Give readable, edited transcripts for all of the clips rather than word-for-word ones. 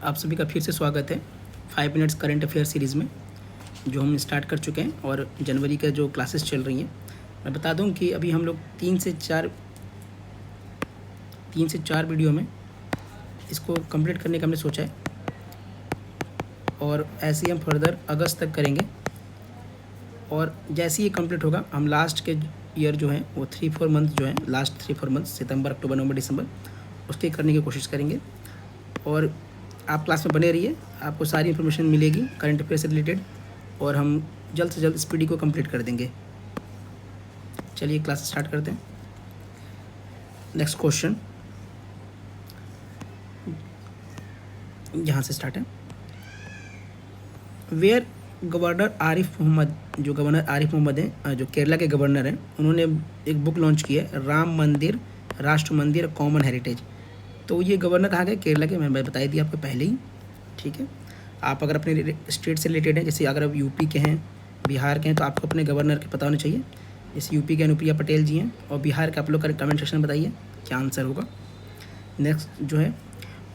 आप सभी का फिर से स्वागत है 5 मिनट्स करंट अफेयर सीरीज़ में, जो हम स्टार्ट कर चुके हैं और जनवरी का जो क्लासेस चल रही हैं। मैं बता दूं कि अभी हम लोग 3 से 4 वीडियो में इसको कंप्लीट करने का हमने सोचा है और ऐसे ही हम फर्दर अगस्त तक करेंगे। और जैसे ही ये कंप्लीट होगा हम लास्ट के ईयर जो है वो 3-4 मंथ जो है, लास्ट 3-4 मंथ सितंबर, अक्टूबर, नवंबर, दिसंबर, उसके करने की कोशिश करेंगे। और आप क्लास में बने रहिए, आपको सारी इन्फॉर्मेशन मिलेगी करंट अफेयर से रिलेटेड और हम जल्द से जल्द इस पीडी को कंप्लीट कर देंगे। चलिए क्लास स्टार्ट करते हैं। नेक्स्ट क्वेश्चन यहाँ से स्टार्ट है। वेयर गवर्नर आरिफ मोहम्मद, जो गवर्नर आरिफ मोहम्मद हैं, जो केरला के गवर्नर हैं, उन्होंने एक बुक लॉन्च की है, राम मंदिर राष्ट्र मंदिर कॉमन हेरिटेज। तो ये गवर्नर कहाँ गए? केरला के। मैं बताई दी आपको पहले ही, ठीक है। आप अगर अपने स्टेट से रिलेटेड हैं, जैसे अगर आप यूपी के हैं, बिहार के हैं, तो आपको अपने गवर्नर के पता होने चाहिए। जैसे यूपी के अनुप्रिया पटेल जी हैं और बिहार के आप लोग का कमेंट सेक्शन में बताइए क्या आंसर होगा। नेक्स्ट जो है,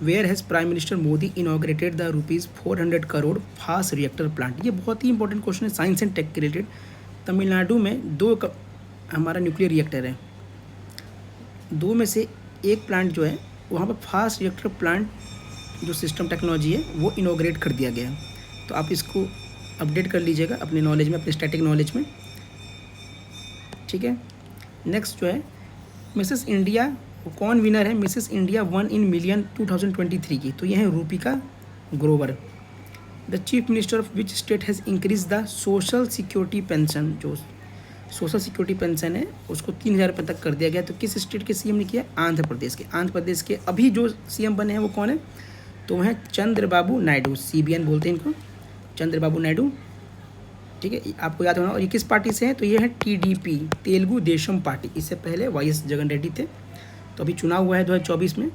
where has prime minister Modi inaugurated the ₹400 crore fast reactor plant. ये बहुत ही इंपॉर्टेंट क्वेश्चन है साइंस एंड टेक के रिलेटेड। तमिलनाडु में हमारा न्यूक्लियर रिएक्टर है, 2 में से एक प्लांट जो है वहाँ पर फास्ट रिएक्टर प्लांट जो सिस्टम टेक्नोलॉजी है वो इनॉग्रेट कर दिया गया है। तो आप इसको अपडेट कर लीजिएगा अपने नॉलेज में, अपने स्टैटिक नॉलेज में, ठीक है। नेक्स्ट जो है, मिसेस इंडिया, कौन विनर है मिसेस इंडिया 1 in million 2023 की? तो ये है Rupika Grover. The chief minister of which state has increase the social security pension. जो सोशल सिक्योरिटी पेंशन है उसको 3,000 रुपये तक कर दिया गया। तो किस स्टेट के सीएम ने किया? आंध्र प्रदेश के। आंध्र प्रदेश के अभी जो सीएम बने हैं वो कौन है? तो वह है चंद्रबाबू नायडू, CBN बोलते हैं इनको, चंद्रबाबू नायडू, ठीक है। आपको याद होना। और ये किस पार्टी से है? तो ये है TDP, तेलुगु देशम पार्टी। इससे पहले YS जगन रेड्डी थे। तो अभी चुनाव हुआ है 2024 में,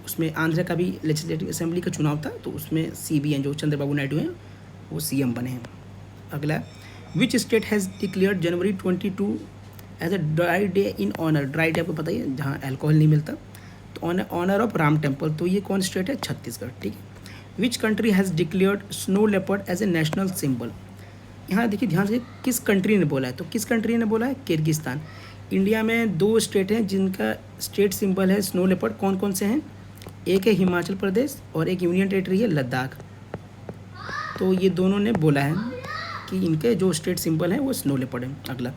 उसमें आंध्र का भी लेजिस्लेटिव असेंबली का चुनाव था, तो उसमें CBN जो चंद्रबाबू नायडू हैं वो सीएम बने हैं। अगला, which state has declared January 22 as a dry day in honour. Dry day आपको पता ही है, जहाँ अल्कोहल नहीं मिलता, तो ऑनर ऑफ राम टेम्पल। तो ये कौन स्टेट है? छत्तीसगढ़, ठीक है। Which country has declared snow leopard as a national symbol. यहाँ देखिए ध्यान से, किस कंट्री ने बोला है? तो किस कंट्री ने बोला है? किर्गिस्तान। इंडिया में 2 स्टेट हैं जिनका स्टेट सिंबल है स्नो लेपर्ड। कौन कौन से हैं? एक है हिमाचल प्रदेश और एक यूनियन टेरिटरी है लद्दाख। तो ये दोनों ने बोला है कि इनके जो स्टेट सिंबल है वो स्नो लेपर्ड है। अगला,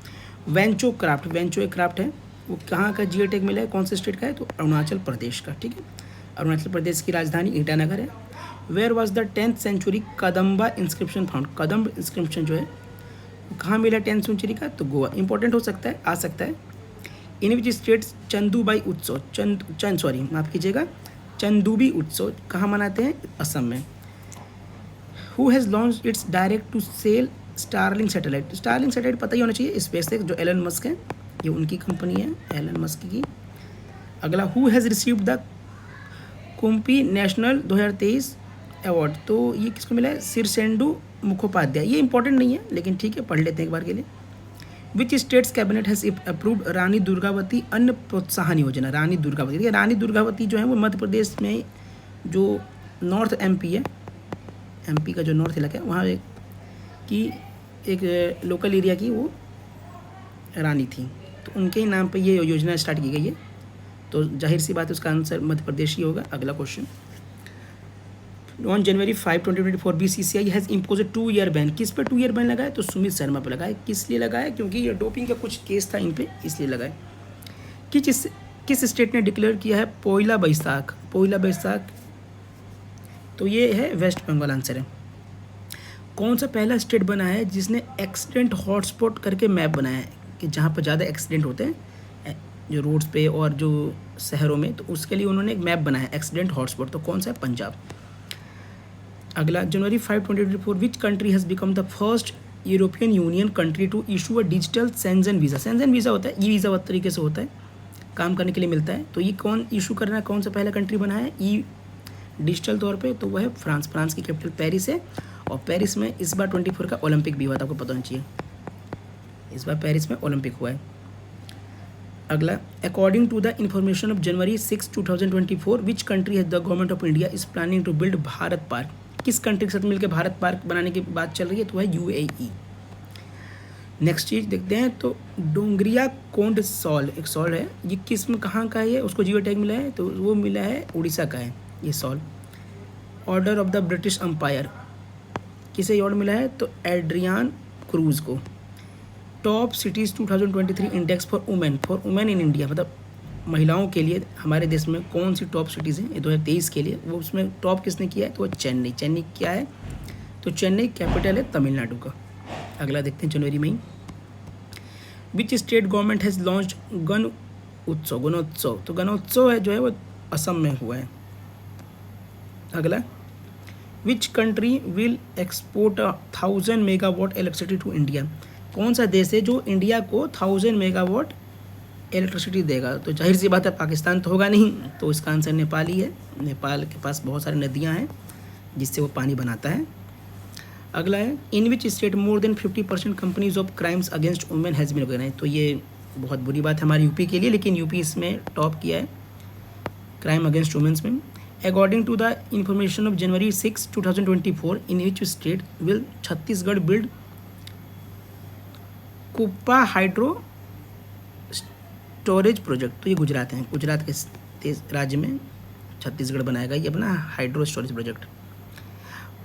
वेंचो क्राफ्ट। वेंचो एक क्राफ्ट है, वो कहाँ का GI टैग मिला है? कौन से स्टेट का है? तो अरुणाचल प्रदेश का, ठीक है। अरुणाचल प्रदेश की राजधानी ईटानगर है। Where was the 10th century Kadamba inscription found. Kadamba inscription जो है कहाँ मिला 10th सेंचुरी का? तो गोवा। इंपॉर्टेंट हो सकता है, आ सकता है। इन विच स्टेट्स चंदूबाई उत्सव, माफ़ कीजिएगा, चंदूबी उत्सव कहाँ मनाते हैं? असम में। Who has launched its direct to cell Starlink satellite. Starlink satellite पता ही होना चाहिए, स्पेसएक्स जो एलन मस्क है, ये उनकी कंपनी है, एलन मस्क की। अगला, हु हैज़ रिसीव्ड द कुम्पी नेशनल 2023 अवार्ड। तो ये किसको मिला है? सिरसेंडू मुखोपाध्याय। ये इंपॉर्टेंट नहीं है लेकिन ठीक है, पढ़ लेते हैं एक बार के लिए। Which state's cabinet has approved Rani Durgavati Ann Protsahan योजना। रानी दुर्गावती, देखिए रानी दुर्गावती जो है वो मध्य प्रदेश में जो नॉर्थ MP है, MP का जो नॉर्थ इलाका है वहाँ की एक लोकल एरिया की वो रानी थी, तो उनके ही नाम पे ये योजना स्टार्ट की गई है। तो जाहिर सी बात है उसका आंसर मध्य प्रदेश ही होगा। अगला question, on January 5, 2024 BCCI has impose 2-year ban. किस पे 2-year बैन लगाए? तो सुमित शर्मा पे लगाए। किस लिए लगाए? क्योंकि ये डोपिंग का कुछ केस था इन पे, इसलिए लगाए। किस स्टेट ने डिक्लेयर किया है पोइला बैसाख? पोइला बैसाख, तो ये है वेस्ट बंगाल आंसर है। कौन सा पहला स्टेट बना है जिसने एक्सीडेंट हॉटस्पॉट करके मैप बनाया है कि जहाँ पर ज़्यादा एक्सीडेंट होते हैं जो रोड्स पे और जो शहरों में, तो उसके लिए उन्होंने एक मैप बनाया है एक्सीडेंट हॉटस्पॉट। तो कौन सा है? पंजाब। अगला, January 5, 2024 which country has become the first European Union country to issue a digital Schengen visa. Schengen visa होता है, ई-वीज़ा तरीके से होता है, काम करने के लिए मिलता है। तो ये कौन इशू कर रहा है? कौन सा पहला कंट्री बना है ई डिजिटल तौर पे? तो वह है फ्रांस। फ्रांस की कैपिटल पेरिस है और पेरिस में इस बार 24 का ओलंपिक भी हुआ था, आपको पता होना चाहिए। इस बार पेरिस में ओलंपिक हुआ है। अगला, according to the information of January 6, 2024 which country has the government of India is planning to build Bharat park? किस कंट्री के साथ मिलकर भारत पार्क बनाने की बात चल रही है? तो है UAE। नेक्स्ट चीज देखते हैं, तो डोंगरिया कोंड सॉल, एक सॉल है, ये किस्म कहाँ का है? उसको जियो टैग मिला है, तो वो मिला है उड़ीसा का है ये सॉल। Order of the British empire, किसे अवार्ड मिला है? तो एड्रियान क्रूज को। Top cities 2023 index for women in India, मतलब महिलाओं के लिए हमारे देश में कौन सी टॉप सिटीज़ हैं ये 2023 के लिए, वो उसमें टॉप किसने किया है? तो वो चेन्नई क्या है? तो चेन्नई कैपिटल है तमिलनाडु का। अगला देखते हैं जनवरी में ही, which state government has launch Ganotsav, तो गणोत्सव है जो है वो असम में हुआ है। अगला, which country will export 1000 megawatt electricity to India, कौन सा देश है जो इंडिया को 1000 मेगावाट इलेक्ट्रिसिटी देगा? तो जाहिर सी बात है पाकिस्तान तो होगा नहीं, तो इसका आंसर नेपाल ही है। नेपाल के पास बहुत सारी नदियां हैं जिससे वो पानी बनाता है। अगला है, in which state more than 50% companies of crimes against women has been organised, तो ये बहुत बुरी बात है हमारी यूपी के लिए, लेकिन यूपी इसमें टॉप किया है क्राइम अगेंस्ट वुमेन्स में। According to the information of January 6, 2024 in which state will Chhattisgarh build Kuppa hydro storage project, तो ये गुजरात है, गुजरात के राज्य में छत्तीसगढ़ बनाएगा ये अपना hydro storage project.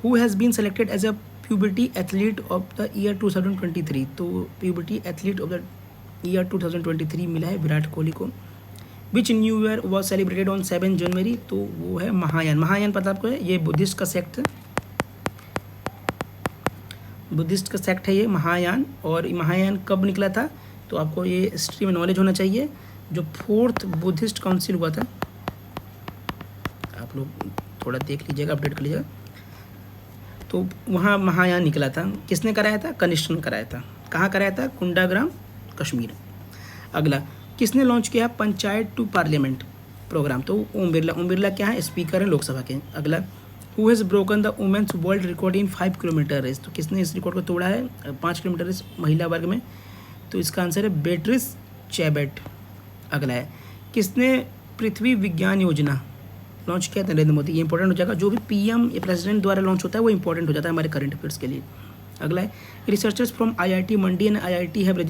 Who has been selected as a puberty athlete of the year 2023, तो puberty athlete of the year 2023 मिला है विराट कोहली को। Which new year was celebrated on 7 January, तो वो है महायान। महायान पता आपको है, ये बुद्धिस्ट का सेक्ट है, बुद्धिस्ट का सेक्ट है ये महायान। और महायान कब निकला था? तो आपको ये हिस्ट्री में नॉलेज होना चाहिए। जो 4th बुद्धिस्ट काउंसिल हुआ था, आप लोग थोड़ा देख लीजिएगा, अपडेट कर लीजिएगा, तो वहाँ महायान निकला था। किसने कराया था? कनिष्क ने कराया था। कहाँ कराया था? कुंडाग्राम, कश्मीर। अगला, किसने लॉन्च किया पंचायत टू पार्लियामेंट प्रोग्राम? तो ओम बिरला क्या है? स्पीकर है लोकसभा के। अगला, who has broken the womens world record in 5 kilometer race, तो किसने इस रिकॉर्ड को तोड़ा है 5 किलोमीटर रेस महिला वर्ग में? तो इसका आंसर है बेट्रिस चैबेट। अगला है, किसने पृथ्वी विज्ञान योजना लॉन्च किया था? नरेंद्र मोदी। ये इंपॉर्टेंट हो जाएगा, जो भी PM या प्रेसिडेंट द्वारा लॉन्च होता है वो इंपॉर्टेंट हो जाता है हमारे करंट अफेयर्स के लिए। अगला है, researchers from IIT Mandi and IIT have,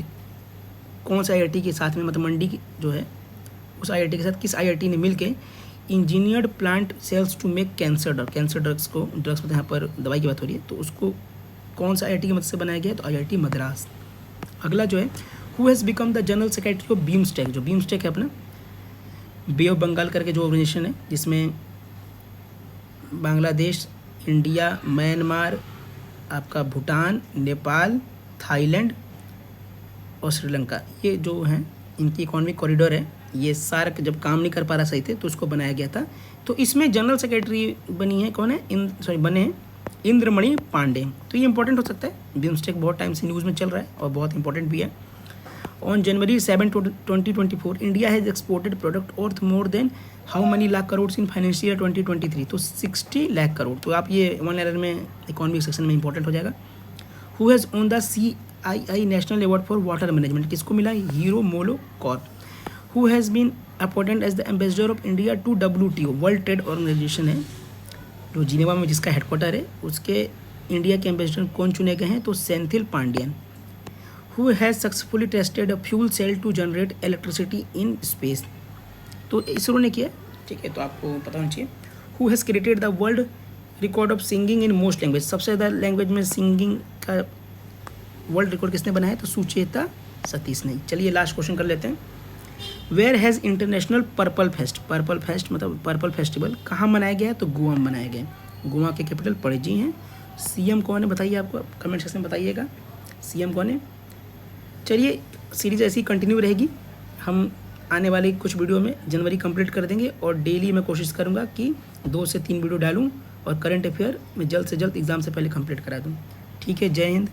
कौन सा IIT के साथ में, मतलब मंडी जो है उस IIT के साथ किस IIT ने मिल के engineered plant cells to make cancer drugs को, ड्रग्स मतलब यहाँ पर दवाई की बात हो रही है, तो उसको कौन सा IIT की मदद से बनाया गया है? तो IIT मद्रास। अगला जो है, who has become the general secretary of BIMSTEC, जो बीमस्टेक है अपना बे ऑफ बंगाल करके जो ऑर्गेनाइजेशन है, जिसमें बांग्लादेश, इंडिया, म्यांमार, आपका भूटान, नेपाल, थाईलैंड और श्रीलंका, ये जो हैं इनकी इकोनॉमिक कॉरिडोर है। ये सार्क जब काम नहीं कर पा रहा सही थे तो उसको बनाया गया था। तो इसमें जनरल सेक्रेटरी बनी है कौन है? बने हैं इंद्रमणि पांडे। तो ये इंपॉर्टेंट हो सकता है, बीमस्टेक बहुत टाइम से न्यूज़ में चल रहा है और बहुत इंपॉर्टेंट भी है। On January 7, 2024 India has exported product worth more than how many lakh crore in financial year 2023, तो 60 लाख करोड़। तो आप ये 1 लाइनर में इकोनॉमिक सेक्शन में इंपॉर्टेंट हो जाएगा। Who has won the CII national award for water management, किसको मिला? Hero Moto Corp. Who has been appointed as the ambassador of India to WTO, World Trade Organization है जो Geneva में जिसका headquarter है, उसके इंडिया के एम्बेसडर कौन चुने गए हैं? तो Senthil Pandian. Who has successfully tested a fuel cell to generate electricity in space, तो इसरो ने किया, ठीक है, तो आपको पता होना चाहिए। Who has created the world record of singing in most language, सबसे ज़्यादा लैंग्वेज में सिंगिंग का वर्ल्ड रिकॉर्ड किसने बनाया है? तो सुचेता सतीश ने। चलिए लास्ट क्वेश्चन कर लेते हैं। Where has international purple fest मतलब पर्पल फेस्टिवल कहाँ मनाया गया है? तो गोवा में मनाया गया है। गोवा के कैपिटल पणजी हैं। CM कौन है बताइए, आपको कमेंट सेक्शन में बताइएगा CM कौन है। चलिए सीरीज ऐसी कंटिन्यू रहेगी, हम आने वाले कुछ वीडियो में जनवरी कंप्लीट कर देंगे और डेली मैं कोशिश करूँगा कि 2 से 3 वीडियो डालूँ और करंट अफेयर मैं जल्द से जल्द एग्ज़ाम से पहले कंप्लीट करा दूँ। ठीक है, जय हिंद।